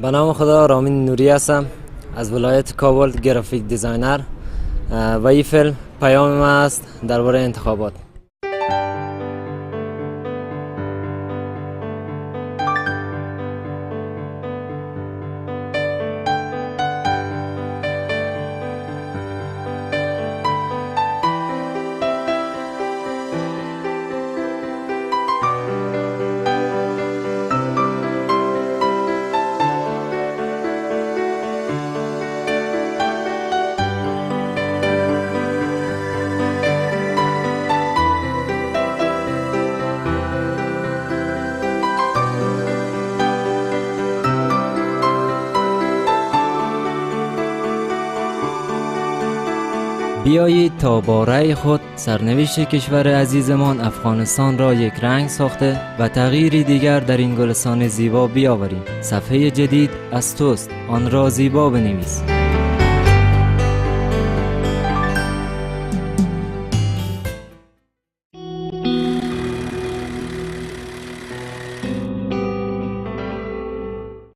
به نام خدا، رامین نوری هستم از ولایت کابل، گرافیک دیزاینر و این فیلم پیام ما است درباره انتخابات. بیایید تا با رأی خود سرنوشت کشور عزیزمان افغانستان را یک رنگ ساخته و تغییری دیگر در این گلستان زیبا بیاوریم. صفحه جدید از توست، آن را زیبا بنویس.